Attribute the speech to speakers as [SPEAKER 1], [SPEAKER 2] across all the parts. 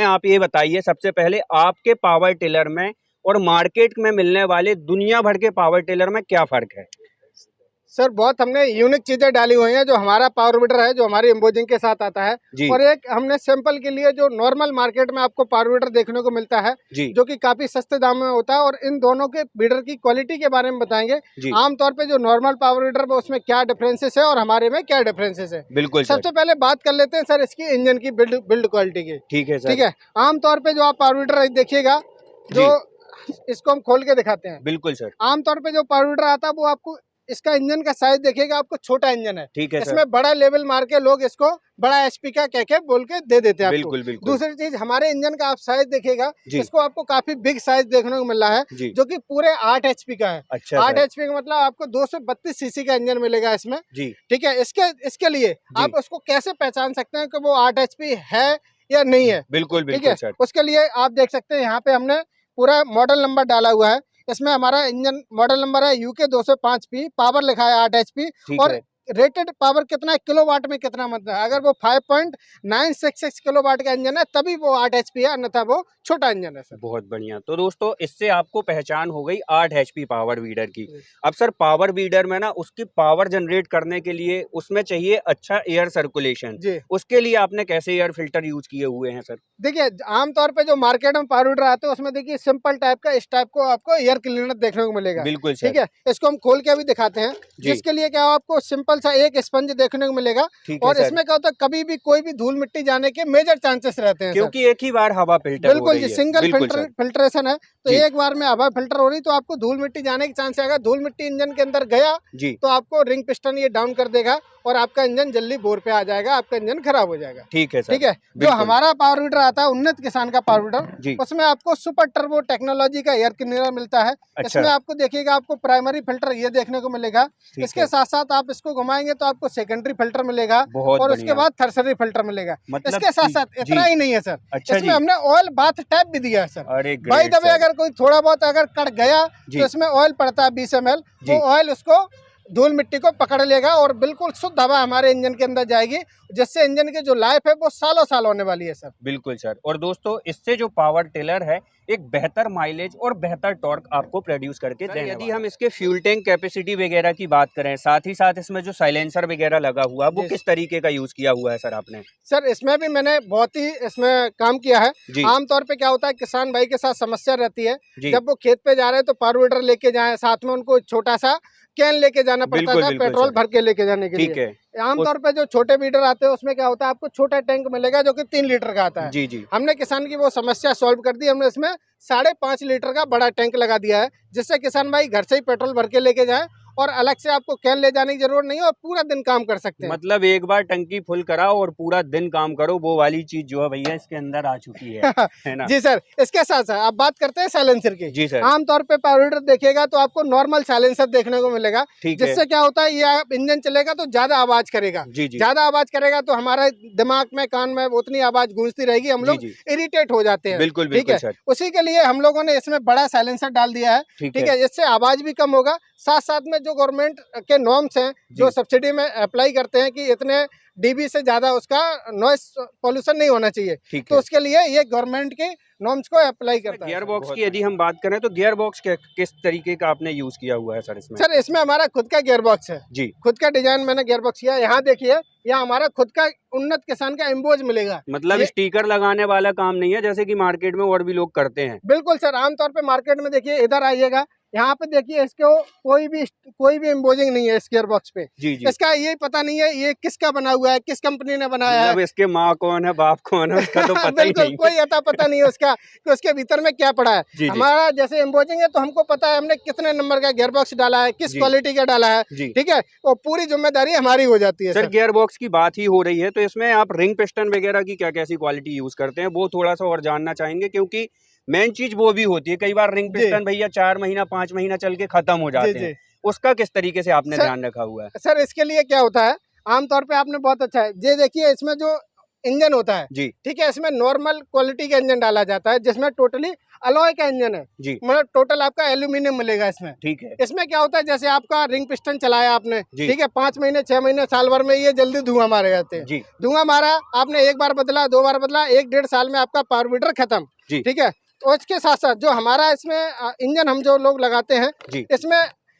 [SPEAKER 1] आप ये बताइए सबसे पहले आपके पावर टिलर में और मार्केट में मिलने वाले दुनिया भर के पावर टिलर में क्या फर्क है?
[SPEAKER 2] सर बहुत हमने यूनिक चीजें डाली हुई हैं। जो हमारा पावर वीडर है जो हमारी एम्बोजिंग के साथ आता है, और एक हमने सैंपल के लिए जो नॉर्मल मार्केट में आपको पावर वीडर देखने को मिलता है जो कि काफी सस्ते दाम में होता है, और इन दोनों के वीडर की क्वालिटी के बारे में बताएंगे। आमतौर पे जो नॉर्मल पावर वीडर है उसमें क्या डिफरेंसेस है और हमारे में क्या डिफरेंसेस है।
[SPEAKER 1] बिल्कुल।
[SPEAKER 2] सबसे पहले बात कर लेते हैं सर इसकी इंजन की बिल्ड क्वालिटी की।
[SPEAKER 1] ठीक है सर।
[SPEAKER 2] ठीक है, आमतौर पे जो आप पावर वीडर देखिएगा, जो इसको हम खोल के दिखाते हैं।
[SPEAKER 1] बिल्कुल सर।
[SPEAKER 2] आमतौर पे जो पावर वीडर आता है वो आपको इसका इंजन का साइज देखिएगा, आपको छोटा इंजन है।
[SPEAKER 1] ठीक है सर।
[SPEAKER 2] इसमें बड़ा लेवल मार के लोग इसको बड़ा एचपी का कह के बोल के दे देते हैं आपको।
[SPEAKER 1] बिल्कुल बिल्कुल।
[SPEAKER 2] दूसरी चीज हमारे इंजन का आप साइज देखिएगा, इसको आपको काफी बिग साइज देखने को मिल रहा है जो कि पूरे 8 एचपी का है।
[SPEAKER 1] अच्छा
[SPEAKER 2] 8 एचपी का मतलब आपको 232 सीसी का इंजन मिलेगा इसमें। ठीक है, इसके लिए आप उसको कैसे पहचान सकते हैं कि वो 8 एचपी है या नहीं है।
[SPEAKER 1] बिल्कुल
[SPEAKER 2] बिल्कुल सर। उसके लिए आप देख सकते हैं यहाँ पे हमने पूरा मॉडल नंबर डाला हुआ है। इसमें हमारा इंजन मॉडल नंबर है UK 205P, पावर लिखा है 8 HP, और रेटेड पावर कितना है किलोवाट में कितना मतलब है। अगर वो 5.966 किलोवाट का इंजन है तभी वो 8 HP है, अन्यथा वो छोटा इंजन है सर।
[SPEAKER 1] बहुत बढ़िया। तो दोस्तों इससे आपको पहचान हो गई 8 HP पावर वीडर की। अब सर पावर वीडर में ना उसकी पावर जनरेट करने के लिए उसमें चाहिए अच्छा एयर सर्कुलेशन। उसके लिए आपने कैसे एयर फिल्टर यूज किए हुए हैं सर?
[SPEAKER 2] देखिए आमतौर पे जो मार्केट में पावर वीडर आते हैं उसमें देखिए सिंपल टाइप का इस टाइप को आपको एयर क्लीनर देखने को मिलेगा।
[SPEAKER 1] बिल्कुल सर।
[SPEAKER 2] ठीक है, इसको हम खोल के भी दिखाते हैं, जिसके लिए क्या आपको सिंपल सा एक स्पंज देखने को मिलेगा। और इसमें क्या होता है कभी भी कोई भी धूल मिट्टी जाने के मेजर चांसेस रहते हैं
[SPEAKER 1] क्योंकि एक ही बार हवा फिल्टर
[SPEAKER 2] बिल्कुल जी, सिंगल फिल्ट्रेशन है, तो एक बार में हवा फिल्टर हो रही तो आपको धूल मिट्टी जाने के चांस है। अगर धूल मिट्टी इंजन के अंदर गया तो आपको रिंग पिस्टन ये डाउन कर देगा और आपका इंजन जल्दी बोर पे आ जाएगा, आपका इंजन खराब हो जाएगा।
[SPEAKER 1] ठीक है सर।
[SPEAKER 2] ठीक है, जो हमारा पावर वीडर आता है उन्नत किसान का पावर वीडर, उसमें आपको सुपर टर्बो टेक्नोलॉजी का एयर क्लीनर मिलता है। इसमें आपको देखिएगा आपको प्राइमरी फिल्टर ये देखने को मिलेगा। इसके साथ साथ आप इसको घुमाएंगे तो आपको सेकेंडरी फिल्टर मिलेगा और उसके बाद थर्सरी फिल्टर मिलेगा। इसके साथ साथ इतना ही नहीं है सर, इसमें हमने ऑयल बाथ टैप भी दिया है सर। भाई दबे अगर कोई थोड़ा बहुत अगर कट गया तो इसमें ऑयल पड़ता है 20 ml, तो ऑयल उसको धूल मिट्टी को पकड़ लेगा और बिल्कुल शुद्ध हवा हमारे इंजन के अंदर जाएगी, जिससे इंजन की जो लाइफ है वो सालों साल होने वाली है सर।
[SPEAKER 1] बिल्कुल सर। और दोस्तों इससे जो पावर टिलर है एक बेहतर माइलेज और बेहतर टॉर्क आपको प्रोड्यूस करके देने। यदि हम इसके फ्यूल टैंक कैपेसिटी वगैरह की बात करें, साथ ही साथ इसमें जो साइलेंसर वगैरह लगा हुआ वो किस तरीके का यूज किया हुआ है सर आपने?
[SPEAKER 2] सर इसमें भी मैंने बहुत ही इसमें काम किया है। आमतौर पे क्या होता है किसान भाई के साथ समस्या रहती है, जब वो खेत पे जा रहे हैं तो पावर वीडर लेके जाए, साथ में उनको छोटा सा कैन लेके जाना पड़ता था पेट्रोल भर के लेके जाने के लिए। आमतौर पे जो छोटे वीडर आते हैं उसमें क्या होता है आपको छोटा टैंक मिलेगा जो कि 3 लीटर का आता है। हमने किसान की वो समस्या सॉल्व कर दी, हमने इसमें 5.5 लीटर का बड़ा टैंक लगा दिया है, जिससे किसान भाई घर से ही पेट्रोल भर के लेके जाए और अलग से आपको कैन ले जाने की जरूरत नहीं है और पूरा दिन काम कर सकते हैं।
[SPEAKER 1] मतलब एक बार टंकी फुल कराओ और पूरा दिन काम करो, वो वाली चीज जो है भैया इसके अंदर आ चुकी है ना?
[SPEAKER 2] जी सर। इसके साथ साथ आप बात करते हैं साइलेंसर की।
[SPEAKER 1] जी सर।
[SPEAKER 2] आमतौर पे पावर वीडर देखिएगा तो आपको नॉर्मल साइलेंसर देखने को मिलेगा, जिससे क्या होता है ये इंजन चलेगा तो ज्यादा आवाज करेगा। ज्यादा आवाज करेगा तो हमारे दिमाग में कान में उतनी आवाज गूंजती रहेगी, हम लोग इरिटेट हो जाते हैं।
[SPEAKER 1] बिल्कुल
[SPEAKER 2] ठीक है, उसी के लिए हम लोगों ने इसमें बड़ा साइलेंसर डाल दिया है। ठीक है, इससे आवाज भी कम होगा। साथ साथ में जो गवर्नमेंट के नॉर्म्स हैं जो सब्सिडी में अप्लाई करते हैं कि इतने डीबी से ज्यादा उसका नॉइस पोल्यूशन नहीं होना चाहिए, तो उसके लिए ये गवर्नमेंट के नॉर्म्स को अप्लाई करता है।
[SPEAKER 1] गियर बॉक्स की यदि हम बात करें तो गियर बॉक्स किस तरीके का आपने यूज किया हुआ है सर इसमें?
[SPEAKER 2] सर इसमें हमारा खुद का गियर बॉक्स है जी, खुद का डिजाइन मैंने गियर बॉक्स किया। यहाँ देखिए, यहाँ हमारा खुद का उन्नत किसान का एम्बोज मिलेगा।
[SPEAKER 1] मतलब स्टिकर लगाने वाला काम नहीं है जैसे कि मार्केट में और भी लोग करते हैं?
[SPEAKER 2] बिल्कुल सर, आमतौर पे मार्केट में देखिए, इधर आइएगा, यहाँ पे देखिए इसको कोई भी एम्बोजिंग नहीं है इस गियर बॉक्स पे। इसका ये पता नहीं है ये किसका बना हुआ है, किस कंपनी ने बनाया है,
[SPEAKER 1] इसके माँ कौन है बाप कौन है उसका तो पता ही नहीं।
[SPEAKER 2] कोई अता पता नहीं है उसका कि उसके भीतर में क्या पड़ा है। हमारा जैसे एम्बोजिंग है तो हमको पता है हमने कितने नंबर का गियर बॉक्स डाला है, किस क्वालिटी का डाला है। ठीक है, और पूरी जिम्मेदारी हमारी हो जाती है।
[SPEAKER 1] सर गियर बॉक्स की बात ही हो रही है तो इसमें आप रिंग पिस्टन वगैरह की क्या कैसी क्वालिटी यूज करते हैं, वो थोड़ा सा और जानना चाहेंगे, क्योंकि मेन चीज वो भी होती है। कई बार रिंग पिस्टन भैया 4 महीना 5 महीना चल के खत्म हो जाते हैं, उसका किस तरीके से आपने ध्यान रखा हुआ है?
[SPEAKER 2] सर इसके लिए क्या होता है, आमतौर पे आपने बहुत अच्छा है, ये देखिए इसमें जो इंजन होता है
[SPEAKER 1] जी,
[SPEAKER 2] ठीक है, इसमें नॉर्मल क्वालिटी का इंजन डाला जाता है जिसमें टोटली अलॉय का इंजन है
[SPEAKER 1] जी,
[SPEAKER 2] मतलब टोटल आपका एल्यूमिनियम मिलेगा इसमें।
[SPEAKER 1] ठीक है
[SPEAKER 2] इसमें क्या होता है जैसे आपका रिंग पिस्टन चलाया आपने
[SPEAKER 1] जी,
[SPEAKER 2] ठीक है, 5 महीने 6 महीने साल भर में ये जल्दी धुआं मारे जाते हैं।
[SPEAKER 1] जी,
[SPEAKER 2] धुआं मारा आपने, एक बार बदला, 2 बार बदला, 1-1.5 साल में आपका पावर मीटर खत्म
[SPEAKER 1] जी,
[SPEAKER 2] ठीक है। तो इसके साथ साथ जो हमारा इसमें इंजन हम जो लोग लगाते हैं
[SPEAKER 1] जी,
[SPEAKER 2] इसमें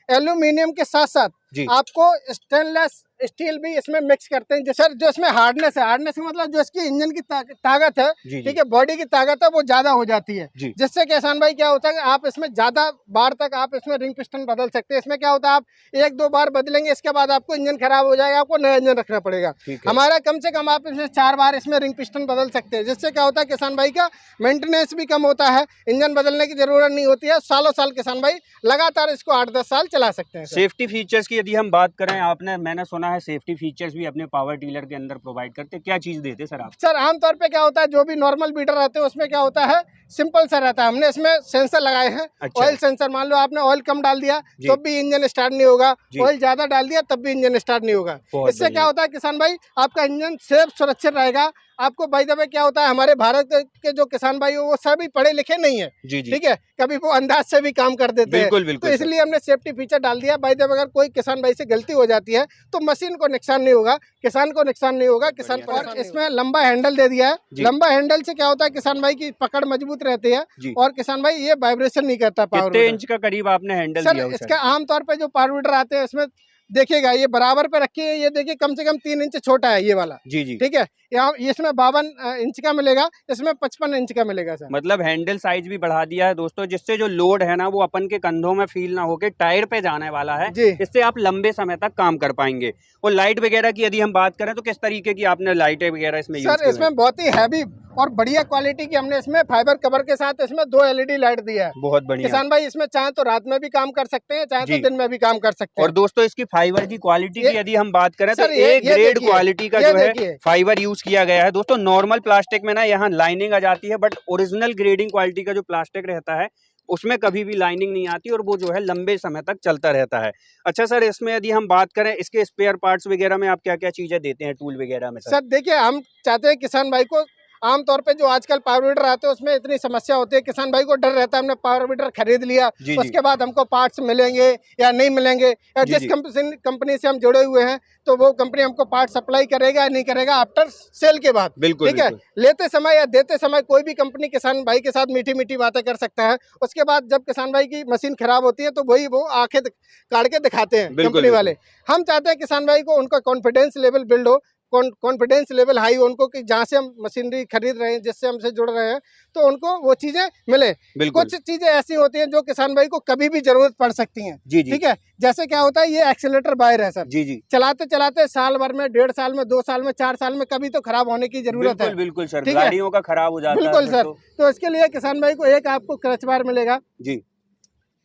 [SPEAKER 2] एल्यूमिनियम के साथ साथ
[SPEAKER 1] जी,
[SPEAKER 2] आपको स्टेनलेस स्टील भी इसमें मिक्स करते हैं। सर जो इसमें हार्डनेस है, हार्डनेस का मतलब जो इसकी इंजन की ताकत है
[SPEAKER 1] जी,
[SPEAKER 2] ठीक है, बॉडी की ताकत है वो ज्यादा हो जाती है,
[SPEAKER 1] जी,
[SPEAKER 2] जिससे किसान भाई क्या होता है कि आप इसमें ज्यादा बार तक आप इसमें रिंग पिस्टन बदल सकते हैं। इसमें क्या होता है आप 1-2 बार बदलेंगे, इसके बाद आपको इंजन खराब हो जाएगा, आपको नया इंजन रखना पड़ेगा।
[SPEAKER 1] ठीक है,
[SPEAKER 2] हमारा कम से कम आप इसमें 4 बार इसमें रिंग पिस्टन बदल सकते हैं, जिससे क्या होता है किसान भाई का मेंटेनेंस भी कम होता है, इंजन बदलने की जरूरत नहीं होती है, सालों साल किसान भाई लगातार इसको 8-10 साल चला सकते हैं।
[SPEAKER 1] सेफ्टी फीचर्स की यदि हम बात करें, मैंने सुना है सेफ्टी फीचर्स भी अपने पावर टीलर के अंदर प्रोवाइड करते हैं, क्या चीज देते सर आप?
[SPEAKER 2] सर आमतौर पे क्या होता है जो भी नॉर्मल बीटर रहते हैं उसमें क्या होता है सिंपल सा रहता है, हमने इसमें सेंसर लगाए हैं।
[SPEAKER 1] अच्छा,
[SPEAKER 2] ऑयल सेंसर, मान लो आपने ऑयल कम डाल दिया
[SPEAKER 1] जी,
[SPEAKER 2] तो भी इंजन स्टार्ट नहीं होगा,
[SPEAKER 1] जी,
[SPEAKER 2] ऑयल ज्यादा डाल दिया तब भी इंजन स्टार्ट नहीं होगा।
[SPEAKER 1] बहुत
[SPEAKER 2] इससे क्या
[SPEAKER 1] बढ़िया,
[SPEAKER 2] होता है किसान भाई आपका इंजन सेफ सुरक्षित रहेगा। आपको बाय द वे क्या होता है हमारे भारत के जो किसान भाई हो वो सभी पढ़े लिखे नहीं है
[SPEAKER 1] जी, जी,
[SPEAKER 2] ठीक है, कभी वो अंदाज से भी काम कर देते हैं।
[SPEAKER 1] बिल्कुल,
[SPEAKER 2] तो
[SPEAKER 1] बिल्कुल सर,
[SPEAKER 2] इसलिए हमने सेफ्टी फीचर डाल दिया। बाय द वे अगर कोई किसान भाई से गलती हो जाती है तो मशीन को नुकसान नहीं होगा, किसान को नुकसान नहीं होगा, किसान
[SPEAKER 1] बढ़िया,
[SPEAKER 2] को। और इसमें लंबा हैंडल दे दिया है,
[SPEAKER 1] जी,
[SPEAKER 2] लंबा हैंडल से क्या होता है किसान भाई की पकड़ मजबूत रहती है
[SPEAKER 1] जी,
[SPEAKER 2] और किसान भाई ये वाइब्रेशन नहीं करता पावर
[SPEAKER 1] कितने
[SPEAKER 2] वीडर।
[SPEAKER 1] इंच का करीब आपने हैंडल
[SPEAKER 2] सर
[SPEAKER 1] दिया हो
[SPEAKER 2] इसका आमतौर पे जो पावर वीडर आते हैं इसमें देखिएगा ये बराबर पे रखिए, ये देखिए कम से कम 3 इंच छोटा है ये वाला
[SPEAKER 1] जी, जी,
[SPEAKER 2] ठीक है। यहाँ इसमें 52 इंच का मिलेगा, इसमें 55 इंच का मिलेगा सर।
[SPEAKER 1] मतलब हैंडल साइज भी बढ़ा दिया है दोस्तों, जिससे जो लोड है ना वो अपन के कंधों में फील ना होके टायर पे जाने वाला है,
[SPEAKER 2] जी
[SPEAKER 1] इससे आप लंबे समय तक काम कर पाएंगे। और लाइट वगैरह की यदि हम बात करें तो किस तरीके की आपने लाइटें वगैरह इसमें यूज
[SPEAKER 2] सर
[SPEAKER 1] की
[SPEAKER 2] इसमें बहुत ही हैवी और बढ़िया क्वालिटी की हमने इसमें फाइबर कवर के साथ इसमें 2 एलईडी लाइट दिया है।
[SPEAKER 1] बहुत बढ़िया
[SPEAKER 2] किसान भाई इसमें चाहे तो रात में भी काम कर सकते हैं, चाहे तो
[SPEAKER 1] जी।
[SPEAKER 2] दिन में भी काम कर सकते हैं।
[SPEAKER 1] और दोस्तों इसकी फाइबर की क्वालिटी की यदि हम बात करें तो
[SPEAKER 2] सर
[SPEAKER 1] ए ग्रेड
[SPEAKER 2] देखिए,
[SPEAKER 1] क्वालिटी का
[SPEAKER 2] ये
[SPEAKER 1] जो है
[SPEAKER 2] देखिए।
[SPEAKER 1] फाइबर यूज किया गया है दोस्तों। नॉर्मल प्लास्टिक में ना यहाँ लाइनिंग आ जाती है, बट ओरिजिनल ग्रेडिंग क्वालिटी का जो प्लास्टिक रहता है उसमें कभी भी लाइनिंग नहीं आती और वो जो है लंबे समय तक चलता रहता है। अच्छा सर, इसमें यदि हम बात करें इसके स्पेयर पार्ट्स वगैरह में आप क्या क्या चीजें देते हैं टूल वगैरह में?
[SPEAKER 2] सर देखिए हम चाहते हैं किसान भाई को, आमतौर पे जो आजकल पावर वीडर आते हैं उसमें इतनी समस्या होती है, किसान भाई को डर रहता है हमने पावर वीडर खरीद लिया
[SPEAKER 1] जी,
[SPEAKER 2] उसके बाद हमको पार्ट्स मिलेंगे या नहीं मिलेंगे, या
[SPEAKER 1] जी,
[SPEAKER 2] जिस
[SPEAKER 1] जी।
[SPEAKER 2] कंपनी से हम जुड़े हुए हैं तो वो कंपनी हमको पार्ट सप्लाई करेगा या नहीं करेगा आफ्टर सेल के बाद।
[SPEAKER 1] बिल्कुल
[SPEAKER 2] ठीक है,
[SPEAKER 1] बिल्कुल
[SPEAKER 2] लेते समय या देते समय कोई भी कंपनी किसान भाई के साथ मीठी मीठी बातें कर सकता है, उसके बाद जब किसान भाई की मशीन खराब होती है तो वही वो आंखें काट के दिखाते हैं
[SPEAKER 1] बिल्कुल,
[SPEAKER 2] कंपनी वाले।
[SPEAKER 1] बिल्कुल।
[SPEAKER 2] हम चाहते हैं किसान भाई को उनका कॉन्फिडेंस लेवल बिल्ड हो, कॉन्फिडेंस लेवल हाई हो उनको कि जहाँ से हम मशीनरी खरीद रहे हैं, जिससे हमसे जुड़ रहे हैं, तो उनको वो चीजें मिले।
[SPEAKER 1] बिल्कुल
[SPEAKER 2] कुछ चीजें ऐसी होती हैं जो किसान भाई को कभी भी जरूरत पड़ सकती हैं
[SPEAKER 1] जी, जी,
[SPEAKER 2] ठीक है। जैसे क्या होता है ये एक्सीलेटर बायर है सर,
[SPEAKER 1] जी, जी,
[SPEAKER 2] चलाते चलाते साल भर में, 1.5 साल में, 2 साल में, 4 साल में कभी तो खराब होने की जरूरत है।
[SPEAKER 1] बिल्कुल बिल्कुल सर,
[SPEAKER 2] ठीक है,
[SPEAKER 1] गाड़ियों का खराब हो जाता है
[SPEAKER 2] बिल्कुल
[SPEAKER 1] फिर
[SPEAKER 2] सर। तो इसके लिए किसान भाई को एक आपको क्लच बार मिलेगा,
[SPEAKER 1] जी,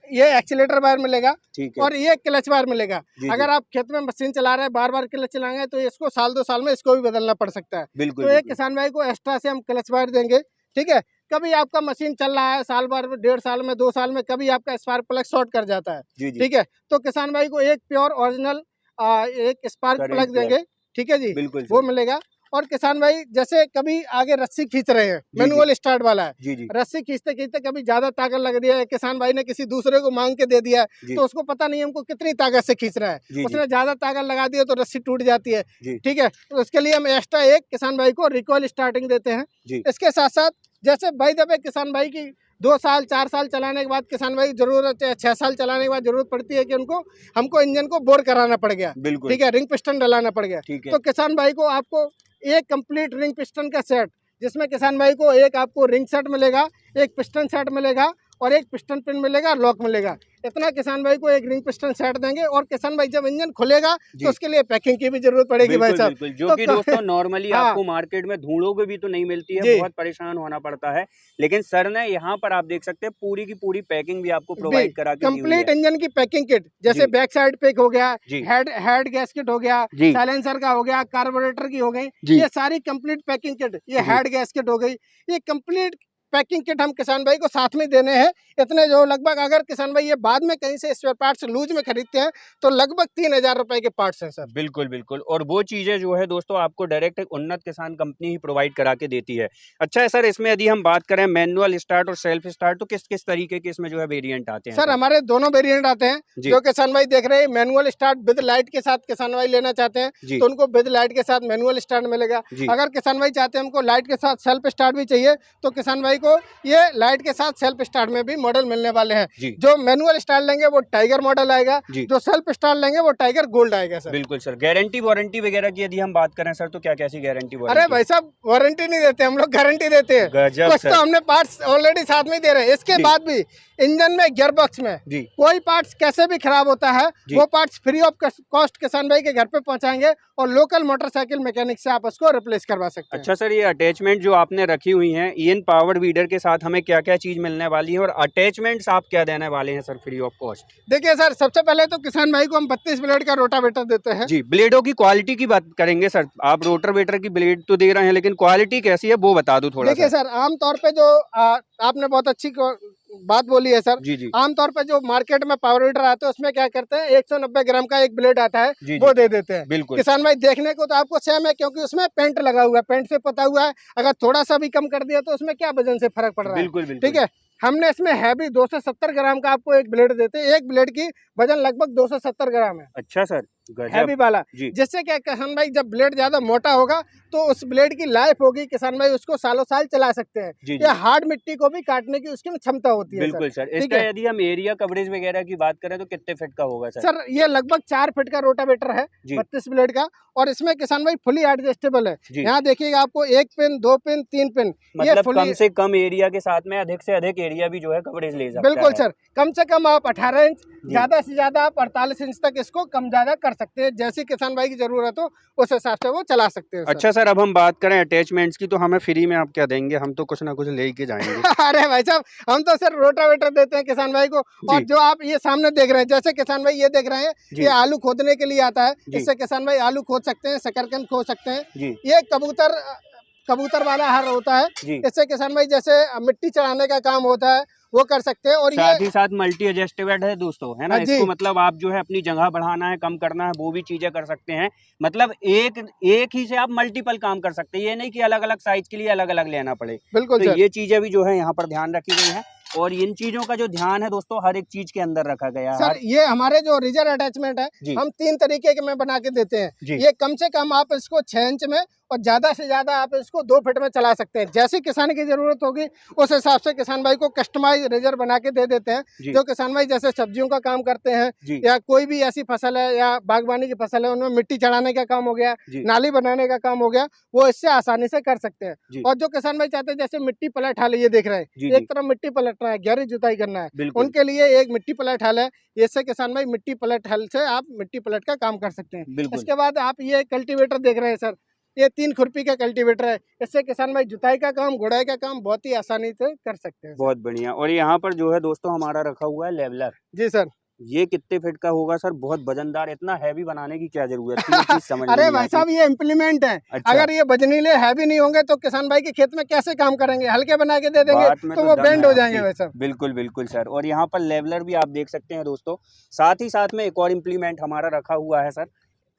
[SPEAKER 2] ये एक्सीलेटर बार मिलेगा
[SPEAKER 1] ठीक है
[SPEAKER 2] और ये क्लच बार मिलेगा।
[SPEAKER 1] जी,
[SPEAKER 2] अगर
[SPEAKER 1] जी,
[SPEAKER 2] आप खेत में मशीन चला रहे हैं, बार बार क्लच चलाएंगे तो इसको साल 2 साल में इसको भी बदलना पड़ सकता है।
[SPEAKER 1] बिल्कुल
[SPEAKER 2] तो एक
[SPEAKER 1] बिल्कुल
[SPEAKER 2] किसान भाई को एक्स्ट्रा से हम क्लच बार देंगे ठीक है। कभी आपका मशीन चल रहा है साल भर, 1.5 साल में, 2 साल में, कभी आपका स्पार्क प्लग शॉर्ट कर जाता है
[SPEAKER 1] जी, जी,
[SPEAKER 2] ठीक है, तो किसान भाई को एक प्योर ओरिजिनल एक स्पार्क
[SPEAKER 1] करेंट
[SPEAKER 2] प्लग देंगे ठीक है जी,
[SPEAKER 1] बिल्कुल
[SPEAKER 2] वो
[SPEAKER 1] सर,
[SPEAKER 2] मिलेगा। और किसान भाई जैसे कभी आगे रस्सी खींच रहे हैं,
[SPEAKER 1] जी,
[SPEAKER 2] मैनुअल स्टार्ट वाला है,
[SPEAKER 1] जी, जी,
[SPEAKER 2] रस्सी खींचते खींचते कभी ज्यादा ताकत लग रही है, किसान भाई ने किसी दूसरे को मांग के दे दिया
[SPEAKER 1] जी,
[SPEAKER 2] तो उसको पता नहीं हमको कितनी ताकत से खींच रहा है,
[SPEAKER 1] जी, जी,
[SPEAKER 2] उसने ज्यादा ताकत लगा दी है तो रस्सी टूट जाती है
[SPEAKER 1] जी,
[SPEAKER 2] ठीक है। तो उसके लिए हम एक्स्ट्रा एक किसान भाई को रिकॉइल स्टार्टिंग देते हैं।
[SPEAKER 1] जी,
[SPEAKER 2] इसके साथ साथ जैसे भाई दबे किसान भाई की 2 साल 4 साल चलाने के बाद किसान भाई जरूरत है, 6 साल चलाने के बाद जरूरत पड़ती है कि हमको इंजन को बोर कराना पड़ गया
[SPEAKER 1] बिल्कुल
[SPEAKER 2] ठीक है, रिंग पिस्टन डलाना पड़ गया।
[SPEAKER 1] ठीक है
[SPEAKER 2] तो किसान भाई को आपको एक कंप्लीट रिंग पिस्टन का सेट, जिसमें किसान भाई को एक आपको रिंग सेट मिलेगा, एक पिस्टन सेट मिलेगा और एक पिस्टन पिन मिलेगा, लॉक मिलेगा। इतना किसान भाई को एक रिंग पिस्टन सेट देंगे और किसान भाई जब इंजन खुलेगा
[SPEAKER 1] जी,
[SPEAKER 2] तो उसके लिए पैकिंग की भी जरूरत पड़ेगी भाई
[SPEAKER 1] बिल्कुल
[SPEAKER 2] साहब।
[SPEAKER 1] बिल्कुल, जो
[SPEAKER 2] तो
[SPEAKER 1] कि दोस्तों नॉर्मली
[SPEAKER 2] हाँ,
[SPEAKER 1] आपको मार्केट में ढूंढोगे भी तो नहीं मिलती है,
[SPEAKER 2] जी,
[SPEAKER 1] बहुत परेशान होना पड़ता है। लेकिन सर ने यहाँ पर आप देख सकते हैं पूरी की पूरी पैकिंग भी आपको प्रोवाइड करा के दी हुई
[SPEAKER 2] कंप्लीट
[SPEAKER 1] है।
[SPEAKER 2] इंजन की पैकिंग किट, जैसे
[SPEAKER 1] जी,
[SPEAKER 2] बैक साइड पैक हो गया,
[SPEAKER 1] जी,
[SPEAKER 2] हेड गैस्केट हो गया,
[SPEAKER 1] जी,
[SPEAKER 2] साइलेंसर का हो गया, कार्बोरेटर की हो गई,
[SPEAKER 1] जी,
[SPEAKER 2] ये सारी कंप्लीट पैकिंग किट, ये
[SPEAKER 1] जी,
[SPEAKER 2] हेड गैस्केट हो गई, ये कंप्लीट पैकिंग किट हम किसान भाई को साथ में देने हैं। इतने जो लगभग अगर किसान भाई ये बाद में कहीं से स्पेयर पार्ट्स लूज में खरीदते हैं तो लगभग 3000 रुपए के पार्ट्स हैं सर।
[SPEAKER 1] बिल्कुल बिल्कुल, और वो चीजें जो है दोस्तों आपको डायरेक्ट उन्नत किसान कंपनी ही प्रोवाइड करा के देती है। अच्छा है सर, इसमें यदि हम बात करें मैनुअल स्टार्ट और सेल्फ स्टार्ट, तो किस किस तरीके के इसमें जो है वेरिएंट आते हैं?
[SPEAKER 2] सर हमारे दोनों वेरिएंट आते हैं। जो किसान भाई देख रहे हैं मैनुअल स्टार्ट विद लाइट के साथ किसान भाई लेना चाहते हैं तो उनको विद लाइट के साथ मैनुअल स्टार्ट मिलेगा। अगर किसान भाई चाहते हैं हमको लाइट के साथ सेल्फ स्टार्ट भी चाहिए तो किसान भाई को ये लाइट के साथ सेल्फ स्टार्ट में भी मॉडल मिलने वाले हैं। जो मैनुअल स्टार्ट लेंगे वो टाइगर मॉडल आएगा, जो सेल्फ स्टार्ट लेंगे वो टाइगर गोल्ड आएगा सर।
[SPEAKER 1] बिल्कुल सर, गारंटी वारंटी वगैरह की यदि हम बात करें सर तो क्या कैसी गारंटी वारंटी?
[SPEAKER 2] अरे भाई साहब वारंटी नहीं देते हम लोग, गारंटी देते हैं। कुछ तो हमने पार्ट्स ऑलरेडी साथ में दे रहे हैं। इसके बाद भी इंजन में गियर बॉक्स में कोई पार्ट्स कैसे भी खराब होता है वो पार्ट्स फ्री ऑफ कॉस्ट किसान भाई के घर पे पहुंचाएंगे और लोकल मोटरसाइकिल मैकेनिक से आप उसको रिप्लेस करवा सकते हैं।
[SPEAKER 1] अच्छा सर, ये अटैचमेंट जो आपने रखी हुई है ईएन पावर वीडर के साथ हमें क्या क्या चीज मिलने वाली है और अटैचमेंट्स आप क्या देने वाले हैं सर फ्री ऑफ कॉस्ट?
[SPEAKER 2] देखिए सर, सबसे पहले तो किसान भाई को हम 32 ब्लेड का रोटावेटर देते हैं।
[SPEAKER 1] जी, ब्लेडों की क्वालिटी की बात करेंगे सर। आप रोटावेटर की ब्लेड तो दे रहे हैं लेकिन क्वालिटी कैसी है वो बता दो थोड़ा।
[SPEAKER 2] देखिए सर, आमतौर पे जो आपने बहुत अच्छी बात बोली है सर।
[SPEAKER 1] जी।
[SPEAKER 2] आमतौर पे जो मार्केट में पावर वीडर आते हैं उसमें क्या करते हैं 190 ग्राम का एक ब्लेड आता है वो दे देते हैं।
[SPEAKER 1] बिल्कुल।
[SPEAKER 2] किसान भाई देखने को तो आपको सेम है क्योंकि उसमें पेंट लगा हुआ है, पेंट से पता हुआ है। अगर थोड़ा सा भी कम कर दिया तो उसमें क्या वजन से फर्क पड़ रहा है।
[SPEAKER 1] बिल्कुल।
[SPEAKER 2] ठीक है, हमने इसमें हैवी 270 ग्राम का आपको एक ब्लेड देते हैं। एक ब्लेड की वजन लगभग 270 ग्राम है।
[SPEAKER 1] अच्छा सर,
[SPEAKER 2] हैवी वाला। जिससे क्या किसान भाई जब ब्लेड ज्यादा मोटा होगा तो उस ब्लेड की लाइफ होगी, किसान भाई उसको सालों साल चला सकते हैं। ये हार्ड मिट्टी को भी काटने की उसकी क्षमता होती है।
[SPEAKER 1] बिल्कुल सर। इसका यदि हम एरिया कवरेज वगैरह की बात करें तो कितने फीट का होगा सर?
[SPEAKER 2] सर ये लगभग 4 फीट का रोटावेटर है 32 ब्लेड का, और इसमें किसान भाई फुली एडजस्टेबल है। यहाँ देखिएगा आपको 1 पिन 2 पिन 3 पिन,
[SPEAKER 1] मतलब कम से कम एरिया के साथ में अधिक से अधिक एरिया भी जो है कवरेज ले सकता है।
[SPEAKER 2] बिल्कुल सर, कम से कम आप 18 इंच, ज्यादा से ज्यादा आप 48 इंच तक इसको कम ज्यादा कर सकते हैं। जैसी किसान भाई की जरूरत हो उस हिसाब से वो चला सकते हैं।
[SPEAKER 1] अच्छा सर, अब हम बात करें अटैचमेंट्स की तो हमें फ्री में आप क्या देंगे? हम तो कुछ ना कुछ ले के जाएंगे।
[SPEAKER 2] अरे भाई साहब, हम तो सर रोटावेटर देते हैं किसान भाई को। और जो आप ये सामने देख रहे हैं, जैसे किसान भाई ये देख रहे हैं, ये आलू खोदने के लिए आता है। इससे किसान भाई आलू खोद सकते हैं, शकरकंद खोद सकते हैं। ये कबूतर वाला हर होता है। इससे किसान भाई जैसे मिट्टी चढ़ाने का काम होता है वो कर सकते हैं। और
[SPEAKER 1] साथ ही साथ मल्टी एडजस्टेबल है दोस्तों, है ना। इसको मतलब आप जो है अपनी जगह बढ़ाना है, कम करना है, वो भी चीजें कर सकते हैं। मतलब एक ही से आप मल्टीपल काम कर सकते हैं। ये नहीं कि अलग अलग साइज के लिए अलग अलग लेना पड़े।
[SPEAKER 2] बिल्कुल
[SPEAKER 1] तो ये चीजें भी जो है यहाँ पर ध्यान रखी गई है। और इन चीजों का जो ध्यान है दोस्तों हर एक चीज के अंदर रखा गया है।
[SPEAKER 2] सर ये हमारे जो रिजर अटैचमेंट है हम 3 तरीके के में बना के देते हैं। ये कम से कम आप इसको 6 इंच में और ज्यादा से ज्यादा आप इसको 2 फीट में चला सकते हैं। जैसी किसान की जरूरत होगी उस हिसाब से किसान भाई को कस्टमाइज रिजर बना के दे देते हैं। जो किसान भाई जैसे सब्जियों का काम करते हैं या कोई भी ऐसी फसल है या बागवानी की फसल है, उनमें मिट्टी चढ़ाने का काम हो गया, नाली बनाने का काम हो गया, वो इससे आसानी से कर सकते हैं। और जो किसान भाई चाहते हैं जैसे मिट्टी पलट हाल, ये देख रहे हैं एक तरफ मिट्टी पलटना है, गहरी जुताई करना है, उनके लिए एक मिट्टी पलट हल है। इससे किसान भाई मिट्टी पलट हल से आप मिट्टी पलट का काम कर सकते हैं। इसके बाद आप ये कल्टीवेटर देख रहे हैं सर, ये 3 खुरपी का कल्टीवेटर है। इससे किसान भाई जुताई का काम, गुड़ाई का काम बहुत ही आसानी से कर सकते हैं।
[SPEAKER 1] बहुत बढ़िया। और यहाँ पर जो है दोस्तों हमारा रखा हुआ है लेवलर।
[SPEAKER 2] जी सर।
[SPEAKER 1] ये कितने फीट का होगा सर? बहुत वजनदार, इतना हैवी बनाने की क्या जरूरत है? समझ
[SPEAKER 2] अरे भाई साहब, ये इम्प्लीमेंट है। अच्छा। अगर ये वजनीले हैवी नहीं होंगे तो किसान भाई के खेत में कैसे काम करेंगे? हल्के बना के दे देंगे तो वो बेंड हो जाएंगे भाई साहब।
[SPEAKER 1] बिल्कुल बिल्कुल सर। और यहाँ पर लेवलर भी आप देख सकते हैं दोस्तों। साथ ही साथ में एक और इम्प्लीमेंट हमारा रखा हुआ है सर,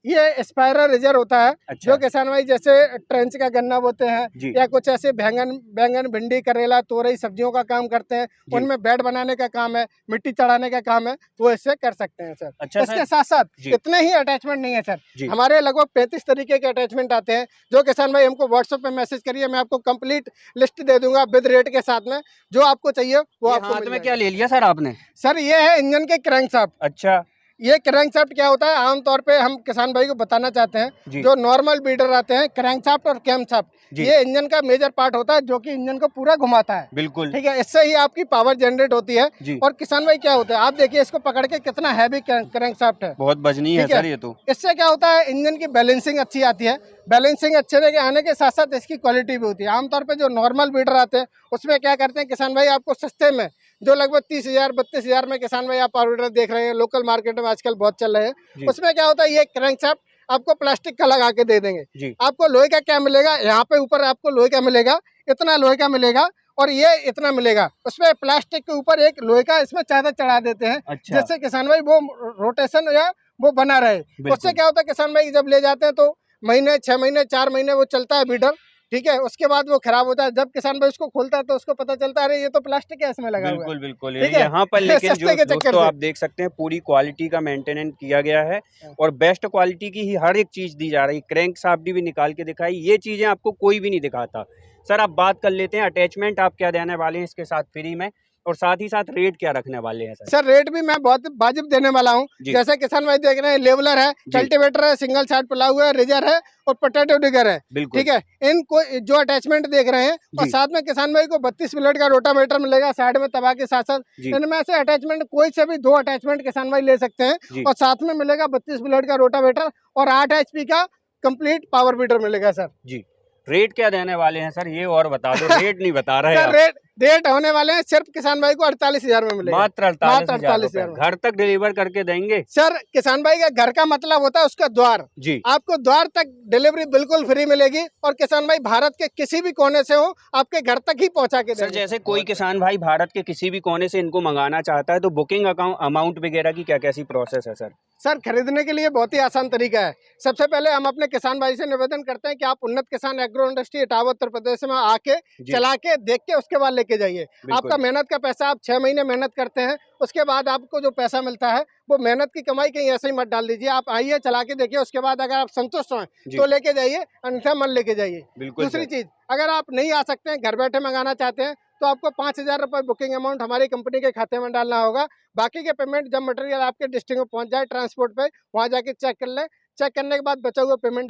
[SPEAKER 2] ये स्पाइरल रिजर होता है। अच्छा। जो किसान भाई जैसे ट्रेंच का गन्ना बोते हैं या कुछ ऐसे बैंगन भिंडी करेला तोरई सब्जियों का काम करते हैं, उनमें बेड बनाने का काम है, मिट्टी चढ़ाने का काम है, वो इससे कर सकते हैं सर। अच्छा। इसके साथ साथ इतने ही अटैचमेंट नहीं है सर, हमारे लगभग 35 तरीके के अटैचमेंट आते हैं। जो किसान भाई हमको व्हाट्सएप पे मैसेज करिए, मैं आपको कंप्लीट लिस्ट दे दूंगा विद रेट के साथ में। जो आपको चाहिए वो आपको
[SPEAKER 1] हाथ में क्या ले लिया सर आपने?
[SPEAKER 2] सर ये है इंजन के क्रैंकशाफ्ट।
[SPEAKER 1] अच्छा।
[SPEAKER 2] ये क्रैंकशाफ्ट क्या होता है, आमतौर पे हम किसान भाई को बताना चाहते हैं। जो नॉर्मल बीडर आते हैं, क्रैंकशाफ्ट और कैमशाफ्ट, ये इंजन का मेजर पार्ट होता है जो कि इंजन को पूरा घुमाता है।
[SPEAKER 1] बिल्कुल
[SPEAKER 2] ठीक है, इससे ही आपकी पावर जनरेट होती है। और किसान भाई क्या होता है, आप देखिए इसको पकड़ के कितना हैवी क्रैंकशाफ्ट है,
[SPEAKER 1] बहुत वजनी है सर ये तो।
[SPEAKER 2] इससे क्या होता है, इंजन की बैलेंसिंग अच्छी आती है। बैलेंसिंग अच्छे आने के साथ साथ इसकी क्वालिटी भी होती है। आमतौर पर जो नॉर्मल बीडर आते हैं उसमें क्या करते हैं किसान भाई, आपको सस्ते में जो लगभग 30,000 32,000 में किसान भाई आप पावर वीडर देख रहे हैं, लोकल मार्केट में आजकल बहुत चल रहे हैं। उसमें क्या होता है, ये क्रैंकशाफ्ट आपको प्लास्टिक का लगा के दे देंगे। आपको लोहे का क्या मिलेगा, यहाँ पे ऊपर आपको लोहे का मिलेगा, इतना लोहे का मिलेगा। और ये इतना मिलेगा। उसमें प्लास्टिक के ऊपर एक लोहे का इसमें चादर चढ़ा देते हैं।
[SPEAKER 1] अच्छा।
[SPEAKER 2] जिससे किसान भाई वो रोटेशन या वो बना रहे। उससे क्या होता है, किसान भाई जब ले जाते हैं तो महीने 6 महीने 4 महीने वो चलता है बीडर, ठीक है। उसके बाद वो खराब होता है। जब किसान भाई उसको खोलता है तो उसको पता चलता है अरे ये तो प्लास्टिक है इसमें लगा हुआ है।
[SPEAKER 1] बिल्कुल बिल्कुल। यहाँ पर लेकिन जो दोस्तों आप देख सकते हैं पूरी क्वालिटी का मेंटेनेंस किया गया है और बेस्ट क्वालिटी की ही हर एक चीज दी जा रही है। क्रैंक शाफ्ट भी निकाल के दिखाई, ये चीजें आपको कोई भी नहीं दिखाता। सर आप बात कर लेते हैं अटैचमेंट आप क्या देने वाले हैं इसके साथ फ्री में, और साथ ही साथ रेट क्या रखने वाले हैं? सर
[SPEAKER 2] रेट भी मैं बहुत वाजिब देने वाला हूँ। जैसे किसान भाई देख रहे हैं लेवलर है, कल्टीवेटर है, सिंगल साइड प्लाऊ है, रेजर है और पोटैटो डिगर है, ठीक है। इनको जो अटैचमेंट देख रहे हैं और साथ में किसान भाई को 32 ब्लेड का रोटावेटर मिलेगा साइड में तबाह के साथ साथ। इनमें से अटैचमेंट कोई से भी 2 अटैचमेंट किसान भाई ले सकते हैं और साथ में मिलेगा 32 ब्लेड का रोटावेटर और 8 HP का कंप्लीट पावर बीटर मिलेगा सर जी।
[SPEAKER 1] रेट क्या देने वाले हैं सर ये और बता दो, रेट नहीं बता रहे
[SPEAKER 2] हैं। रेट होने वाले हैं सिर्फ किसान भाई को 48,000 में मिलेगा।
[SPEAKER 1] मात्र 48,000 घर तक डिलीवर करके देंगे
[SPEAKER 2] सर। किसान भाई का घर का मतलब होता है उसका द्वार जी। आपको द्वार तक डिलीवरी बिल्कुल फ्री मिलेगी और किसान भाई भारत के किसी भी कोने से हो आपके घर तक ही पहुंचा के
[SPEAKER 1] देंगे। सर जैसे कोई किसान भाई भारत के किसी भी कोने से इनको मंगाना चाहता है तो बुकिंग अमाउंट वगैरह की क्या कैसी प्रोसेस है?
[SPEAKER 2] सर खरीदने के लिए बहुत ही आसान तरीका है। सबसे पहले हम अपने किसान भाई से निवेदन करते हैं कि आप उन्नत किसान एग्रो इंडस्ट्री इटावा उत्तर प्रदेश में आके चला के देख के उसके बाद लेके जाइए। आपका मेहनत का पैसा आप 6 महीने मेहनत करते हैं, उसके बाद आपको जो पैसा मिलता है वो मेहनत की कमाई कहीं ऐसे ही मत डाल दीजिए। आप आइए चला के देखिए, उसके बाद अगर आप संतुष्ट हैं तो लेके जाइए, अन्यथा मन लेके जाइए। दूसरी चीज, अगर आप नहीं आ सकते हैं, घर बैठे मंगाना चाहते हैं तो आपको 5,000 रुपए बुकिंग अमाउंट हमारी कंपनी के खाते में डालना होगा। बाकी के पेमेंट जब मटेरियल आपके डिस्ट्रिक्ट में पहुंच जाए ट्रांसपोर्ट पे, वहां जाके चेक कर ले। चेक करने के बाद बचा हुआ पेमेंट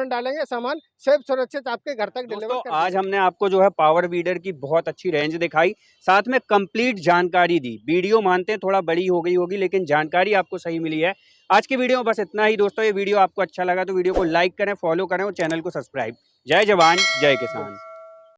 [SPEAKER 2] डालेंगे, सामान सेफ सुरक्षित आपके घर तक डिलीवर कर।
[SPEAKER 1] आज हमने आपको जो है पावर बीडर की बहुत अच्छी रेंज दिखाई, साथ में कंप्लीट जानकारी दी। वीडियो मानते हैं थोड़ा बड़ी हो गई होगी लेकिन जानकारी आपको सही मिली है। आज की वीडियो में बस इतना ही दोस्तों। ये वीडियो आपको अच्छा लगा तो वीडियो को लाइक करें, फॉलो करें और चैनल को सब्सक्राइब। जय जवान जय किसान।